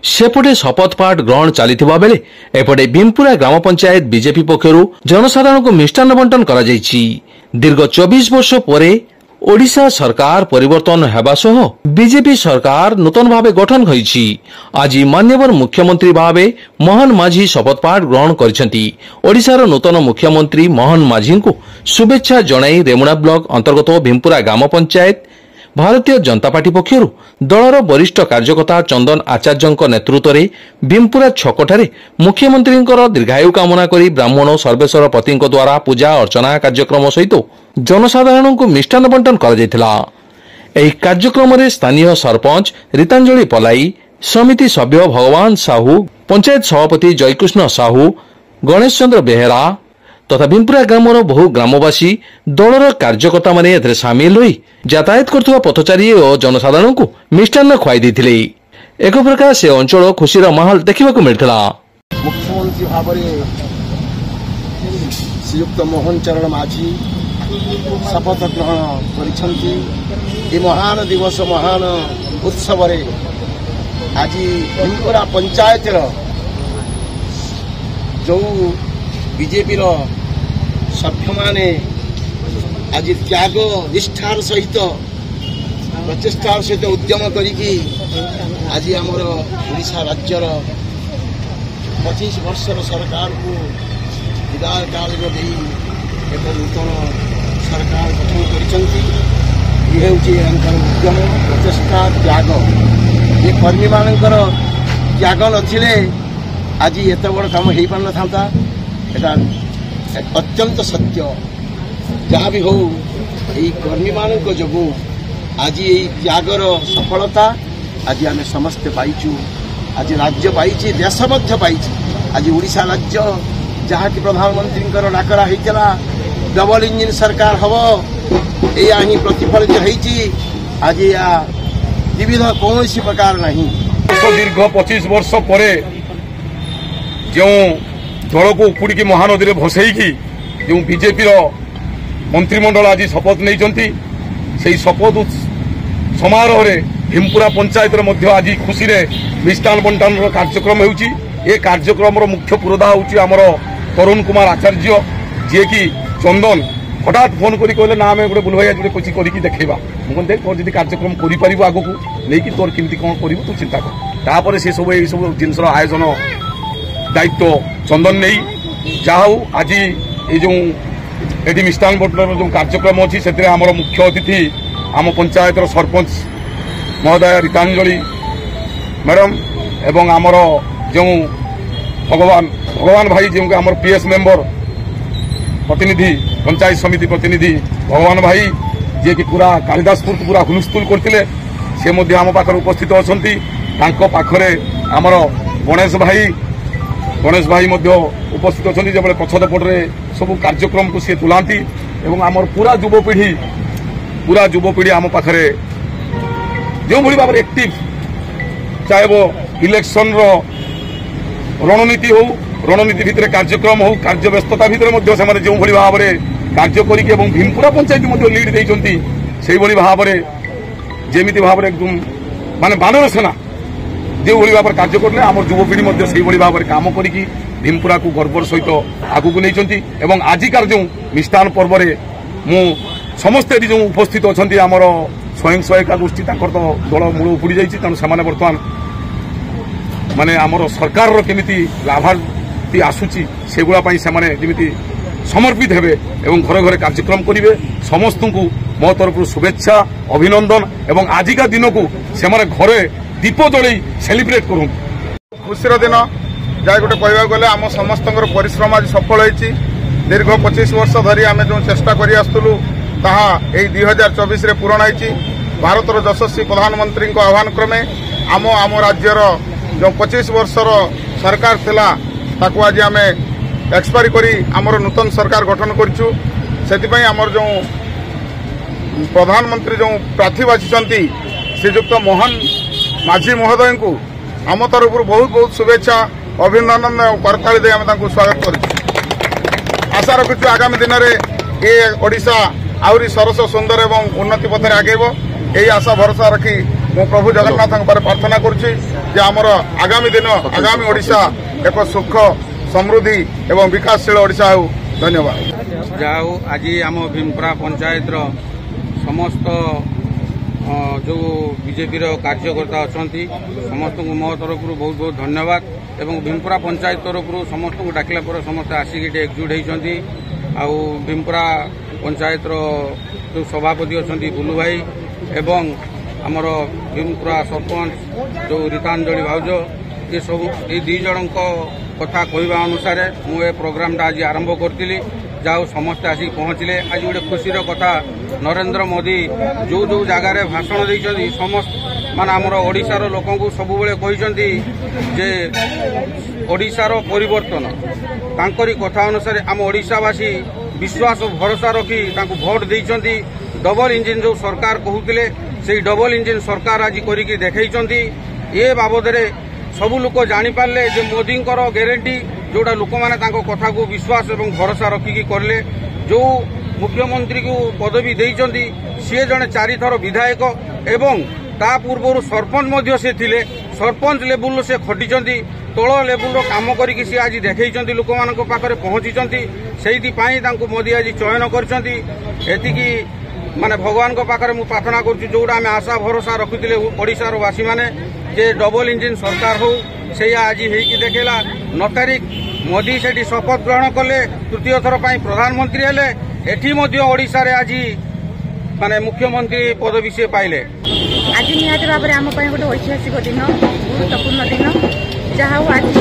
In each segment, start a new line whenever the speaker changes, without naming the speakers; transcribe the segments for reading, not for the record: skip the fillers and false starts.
सेपटे शपथ पाठ ग्रहण चलिथिबा बेले एपटे भीमपुरा ग्राम पंचायत बीजेपी पक्षरु जनसाधारण को मिष्टान्न बंटन करा जायछि। दीर्घ 24 वर्ष परे ओडिशा सरकार परिवर्तन हेबा सह बीजेपी सरकार नूतन भावे गठन होईछि। आज मान्यवर मुख्यमंत्री भावे मोहन माझी शपथ पाठ ग्रहण करिसेंति। ओडिशार नूतन मुख्यमंत्री मोहन माझी को शुभेच्छा जणाई रेमुणा ब्लॉक अंतर्गत भीमपुरा ग्राम पंचायत भारतीय जनता पार्टी पक्षरु दलर वरिष्ठ कार्यकर्ता चंदन आचार्य नेतृत्व में भीमपुरा छकठारे मुख्यमंत्री दीर्घायु कामना करी ब्राह्मण सर्वेश्वर पति द्वारा पूजा अर्चना कार्यक्रम सहित जनसाधारण को मिष्टान्न बंटन कर कार्यक्रम में स्थानीय सरपंच रीतांजलि पलाई, समिति सभ्य भगवान साहू, पंचायत सभापति जयकृष्ण साहू, गणेश चंद्र बेहेरा तथा भीमपुरा ग्रामर बहु ग्रामवासी दलर कार्यकर्ता माने सामिल होई यातायात करथुवा पथचारी और जनसाधारण को मिष्टान्न खुआई देथिले। एक प्रकार से अंचल खुशीर माहौल देखा मिलता।
मुख्यमंत्री भाव श्रीयुक्त मोहन चरण माझी शपथ ग्रहण कर महान दिवस महान उत्सव आज भीमपुरा पंचायत जो बीजेपी सभ्य माने आज त्याग निष्ठार सहित प्रचेष्टार सहित उद्यम करी आज आमर ओडिशा राज्यर 25 वर्षर सरकार को विदाय काल एक नूतन सरकार गठन कर उद्यम प्रचेष्टा त्याग ये कर्मी मानकर त्याग नथिले आज एत बड़ काम हो पार था। अत्यंत सत्य जहाँ भी हो कर्मी मान जो आज ये त्यागर सफलता आज आम समस्ते पाइचु। आज राज्य पाई देश पाई आज ओडिशा राज्य जहाँ की प्रधानमंत्री डाकरा होता डबल इंजिन सरकार हम या ही प्रतिफलित होती। आज या विविध कौन प्रकार नहीं
दीर्घ 25 वर्ष पर जो दल को उपुड़ी महानदी में भसई जो बीजेपी मंत्रिमंडल आज शपथ नहीं शपथ समारोह भीमपुरा पंचायत आज खुशी मिष्टान्न बंटन कार्यक्रम हो कार्यक्रम मुख्य पुरोधा होमर तरुण कुमार आचार्य जी की चंदन हठात फोन करी कहले ना आम गोटे बुल भाई आज कुछ करके देखा मुझे देख तोर जी कार्यक्रम कर आग को लेकिन तोर केमती कौन कर तू चिंता कर से सब सब जिन आयोजन दायित्व चंदन नहीं जहा आज ये जो ये मिष्टान्न बंटन जो कार्यक्रम अच्छी से आमर मुख्य अतिथि आम पंचायत सरपंच महोदय रीतांजलि मैडम एवं आमर जो भगवान भाई जो आम पीएस मेंबर प्रतिनिधि पंचायत समिति प्रतिनिधि भगवान भाई जी की पूरा कालिदासपुर पूरा हुलस्थुल करते से आम पाखर उपस्थित अच्छा पाखरे आमर गणेश भाई उपस्थित अच्छा जो पछदपटे सब कार्यक्रम को सी तुलांती एवं आमर पूरा युवपीढ़ी आम पाखरे जो भाई भाव एक्टिव चाहे वो इलेक्शन रणनीति हो रणनीति भितर कार्यक्रम हो कार्य व्यस्तता भितर से जो भाव कार्य करी भीमपुरा पंचायत लीड देती से भाव जमी भाव एकदम माने बानर सेना जो भाव कार्य करें आम युवपीढ़ी से भाव कम कर भीमपुरा को गर्वर सहित आगू को नहीं आजिकार जो मिष्टान्न पर्व मु समस्ते जो उपस्थित अच्छा आमर स्वयं सहायिका गोष्ठी तो दल मूल उपुड़ी जाइए तेणु से बर्तमान माने आमर सरकार केमिति लाभार्थी आसूची से गुड़ाई से जमी समर्पित हेबे एवं घरे घरे कार्यक्रम करेंगे समस्त को मो तरफ शुभेच्छा अभिनंदन एवं आजिका दिन को से घरे दीप जल सेलिब्रेट करूँ
खुशीर दिन जहाँ गोटे कहवा गले आम समस्त परिश्रम आज सफल होती दीर्घ 25 वर्ष धरी आम जो चेष्टा कर आसलु ताहा 2024 पूरण होती भारतर यशस्वी प्रधानमंत्री आह्वान क्रमे आम राज्यर जो 25 वर्षर सरकार थिला ताकू आज आम एक्सपायरी करी आमर नूतन सरकार गठन करूँ से आमर जो प्रधानमंत्री जो प्रार्थी बाछी श्रीजुक्त मोहन माझी महोदय को आम तरफ बहुत बहुत शुभेच्छा अभिनंदन और करताली दे आम स्वागत कर आशा रखुचु आगामी दिन में ये ओडिशा आहरी सरस सुंदर एवं उन्नति पथरे आगेब यही आशा भरोसा रखी मो प्रभु जगन्नाथ प्रार्थना करुच्ची ଯେ ଆମର ଆଗାମୀ ଦିନ ଆଗାମୀ ଓଡ଼ିଶା ଏକ ସୁଖ ସମୃଦ୍ଧି ଏବଂ ବିକାଶଶୀଳ ଓଡ଼ିଶା ହେଉ। ଧନ୍ୟବାଦ।
ଯାହା ହଉ ଆଜି ଆମ ଭୀମପୁରା ପଞ୍ଚାୟତର ସମସ୍ତ ଯେଉଁ ବିଜେପିର କାର୍ଯ୍ୟକର୍ତ୍ତା ଅଛନ୍ତି ସମସ୍ତଙ୍କୁ ମୋ ତରଫରୁ ବହୁତ ବହୁତ ଧନ୍ୟବାଦ ଏବଂ ଭୀମପୁରା ପଞ୍ଚାୟତ ତରଫରୁ ସମସ୍ତଙ୍କୁ ଡାକିଲା ପରେ ସମସ୍ତେ ଆସିକି ଏଠି ଏକଜୁଟ ହୋଇଛନ୍ତି। ଆଉ ଭୀମପୁରା ପଞ୍ଚାୟତର ଯେଉଁ ସଭାପତି ଅଛନ୍ତି ବୁଲୁ ଭାଇ ଏବଂ ଆମର ଭୀମପୁରା ସରପଞ୍ଚ ଯେଉଁ ରୀତାଞ୍ଜଳି ଭାଉଜ ଏସବୁ ଏଇ ଦୁଇ ଜଣଙ୍କ କଥା କହିବା ଅନୁସାରେ ମୁଁ ଏ ପ୍ରୋଗ୍ରାମଟା ଆଜି ଆରମ୍ଭ କରିଥିଲି। ଯାହା ସମସ୍ତେ ଆସିକି ପହଞ୍ଚିଲେ। ଆଜି ଗୋଟେ ଖୁସିର କଥା ନରେନ୍ଦ୍ର ମୋଦି ଯେଉଁ ଯେଉଁ ଜାଗାରେ ଭାଷଣ ଦେଇଛନ୍ତି ସମସ୍ତ ମାନେ ଆମର ଓଡ଼ିଶାର ଲୋକଙ୍କୁ ସବୁବେଳେ କହିଛନ୍ତି ଯେ ଓଡ଼ିଶାର ପରିବର୍ତ୍ତନ ତାଙ୍କରି କଥା ଅନୁସାରେ ଆମ ଓଡ଼ିଶାବାସୀ ବିଶ୍ୱାସ ଭରସା ରଖି ତାଙ୍କୁ ଭୋଟ ଦେଇଛନ୍ତି। ଡବଲ ଇଞ୍ଜିନ୍ ଯେଉଁ ସରକାର କହୁଥିଲେ ସେଇ ଡବଲ ଇଞ୍ଜିନ୍ ସରକାର ଆଜି କରିକି ଦେଖାଇଛନ୍ତି। ଏ ବାବଦରେ ସବୁ ଲୋକ ଜାଣିପାରିଲେ ଯେ ମୋଦିଙ୍କର ଗ୍ୟାରେଣ୍ଟି ଯେଉଁଟା ଲୋକମାନେ ତାଙ୍କ କଥାକୁ ବିଶ୍ୱାସ ଏବଂ ଭରସା ରଖିକି କଲେ। ଯେଉଁ ମୁଖ୍ୟମନ୍ତ୍ରୀକୁ ପଦବୀ ଦେଇଛନ୍ତି ସିଏ ଜଣେ 4 ଥର ବିଧାୟକ ଏବଂ ତା ପୂର୍ବରୁ ସରପଞ୍ଚ ମଧ୍ୟ ସେ ଥିଲେ। ସରପଞ୍ଚ ଲେବୁଲରୁ ସେ ଖଟିଛନ୍ତି। ତଳ ଲେବୁଲର କାମ କରିକି ସେ ଆଜି ଦେଖାଇଛନ୍ତି ଲୋକମାନଙ୍କ ପାଖରେ ପହଞ୍ଚିଛନ୍ତି। ସେଇଥିପାଇଁ ତାଙ୍କୁ ମୋଦି ଆଜି ଚୟନ କରିଛନ୍ତି। ଏତିକି ମାନେ ଭଗବାନଙ୍କ ପାଖରେ ମୁଁ ପ୍ରାର୍ଥନା କରୁଛି ଯେଉଁଟା ଆମେ ଆଶା ଭରସା ରଖିଥିଲେ ଓଡ଼ିଶାର ବାସୀମାନେ ଯେ ଡବଲ ଇଞ୍ଜିନ୍ ସରକାର ହଉ ସେଇଆ ଆଜି ହେଇକି ଦେଖେଇଲା। 9 ତାରିଖ ମୋଦି ସେଠି ଶପଥ ଗ୍ରହଣ କଲେ, ତୃତୀୟ ଥର ପାଇଁ ପ୍ରଧାନମନ୍ତ୍ରୀ ହେଲେ। ଏଠି ମଧ୍ୟ ଓଡ଼ିଶାରେ ଆଜି ମାନେ ମୁଖ୍ୟମନ୍ତ୍ରୀ ପଦବୀ ସେ ପାଇଲେ।
ଆଜି ନିହାତି ଭାବରେ ଆମ ପାଇଁ ଗୋଟେ ଐତିହାସିକ ଦିନ, ଗୁରୁତ୍ୱପୂର୍ଣ୍ଣ ଦିନ। ଯାହା ହଉ ଆଜି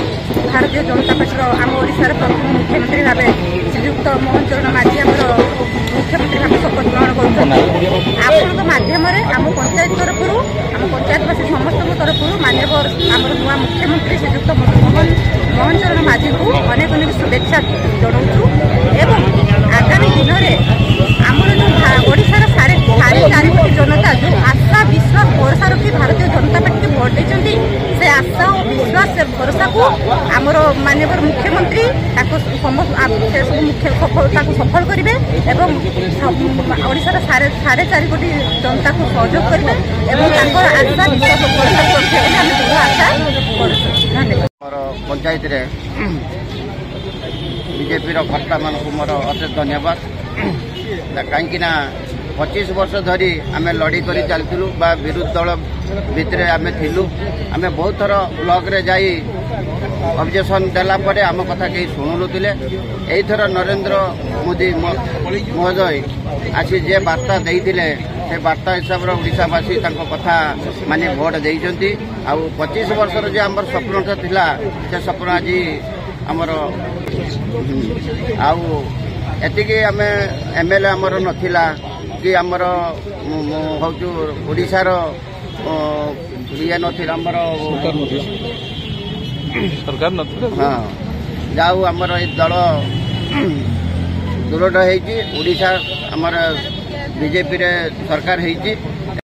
ଭାରତୀୟ ଜନତା ପାର୍ଟିର ଆମ ଓଡ଼ିଶାର ପ୍ରଥମ ମୁଖ୍ୟମନ୍ତ୍ରୀ ଭାବେ ଶ୍ରୀଯୁକ୍ତ ମୋହନ ଚରଣ ମାଝୀ ଆମର ମୁଖ୍ୟମନ୍ତ୍ରୀ ଭାବେ ଶପଥ ଗ୍ରହଣ କରୁଛନ୍ତି। ଆପଣଙ୍କ ମାଧ୍ୟମରେ ଆମ ପଞ୍ଚାୟତ ତରଫରୁ ଆମ ପଞ୍ଚାୟତବାସୀ ସମସ୍ତଙ୍କ ତରଫରୁ ମାନ୍ୟବର ଆମର ନୂଆ ମୁଖ୍ୟମନ୍ତ୍ରୀ ଶ୍ରୀଯୁକ୍ତ ମୋହନ ଚରଣ ମାଝୀଙ୍କୁ ଅନେକ ଅନେକ ଶୁଭେଚ୍ଛା ଜଣାଉଛୁ ଏବଂ ଆଗାମୀ ଦିନରେ ଆମର ଯେଉଁ ଓଡ଼ିଶାର ସାଢ଼େ 4 କୋଟି ଜନତା ଯେଉଁ ଆଶା ବିଶ୍ୱାସ ଭରସା ରଖି ଭାରତୀୟ ଜନତା ପାର୍ଟିକୁ ଭୋଟ ଦେଇଛନ୍ତି ସେ ଆଶା ଓ ବିଶ୍ୱାସ ଭରସାକୁ ଆମର ମାନ୍ୟବର ମୁଖ୍ୟମନ୍ତ୍ରୀ ତାକୁ ସେସବୁ ତାକୁ ସଫଳ କରିବେ ଏବଂ ଓଡ଼ିଶାର 4.5 କୋଟି ଜନତାକୁ ସହଯୋଗ କରିବେ ଏବଂ ତାଙ୍କର ଆଶା ବିଶ୍ୱାସ ଭରସାକୁ ରଖିବେ ବୋଲି ଆମେ ଦୃଢ଼ ଆଶା କରୁଛୁ। ଧନ୍ୟବାଦ।
ଆମର ପଞ୍ଚାୟତରେ ବିଜେପିର କର୍ତ୍ତାମାନଙ୍କୁ ମୋର ଅଶେଷ ଧନ୍ୟବାଦ। କାହିଁକିନା 25 ବର୍ଷ ଧରି ଆମେ ଲଢ଼େଇ କରି ଚାଲିଥିଲୁ ବା ବିରୋଧୀ ଦଳ ଭିତରେ ଆମେ ଥିଲୁ। ଆମେ ବହୁତ ଥର ବ୍ଲକରେ ଯାଇ ଅବଜେକ୍ସନ୍ ଦେଲା ପରେ ଆମ କଥା କେହି ଶୁଣୁନଥିଲେ। ଏଇଥର ନରେନ୍ଦ୍ର ମୋଦି ମହୋଦୟ ଆସି ଯେ ବାର୍ତ୍ତା ଦେଇଥିଲେ ସେ ବାର୍ତ୍ତା ହିସାବରେ ଓଡ଼ିଶାବାସୀ ତାଙ୍କ କଥା ମାନେ ଭୋଟ ଦେଇଛନ୍ତି। ଆଉ 25 ବର୍ଷର ଯେ ଆମର ସ୍ୱପ୍ନଟା ଥିଲା ସେ ସ୍ୱପ୍ନ ଆଜି ଆମର ଆଉ ଏତିକି ଆମେ MLA ଆମର ନଥିଲା କି ଆମର ହଉଛୁ ଓଡ଼ିଶାର ଇଏ ନଥିଲା ଆମର ସରକାର ନଥିଲା। ହଁ ଯାହା ହଉ ଆମର ଏଇ ଦଳ ଦୃଢ଼ ହେଇଛି। ଓଡ଼ିଶା ଆମର ବିଜେପିରେ ସରକାର ହେଇଛି।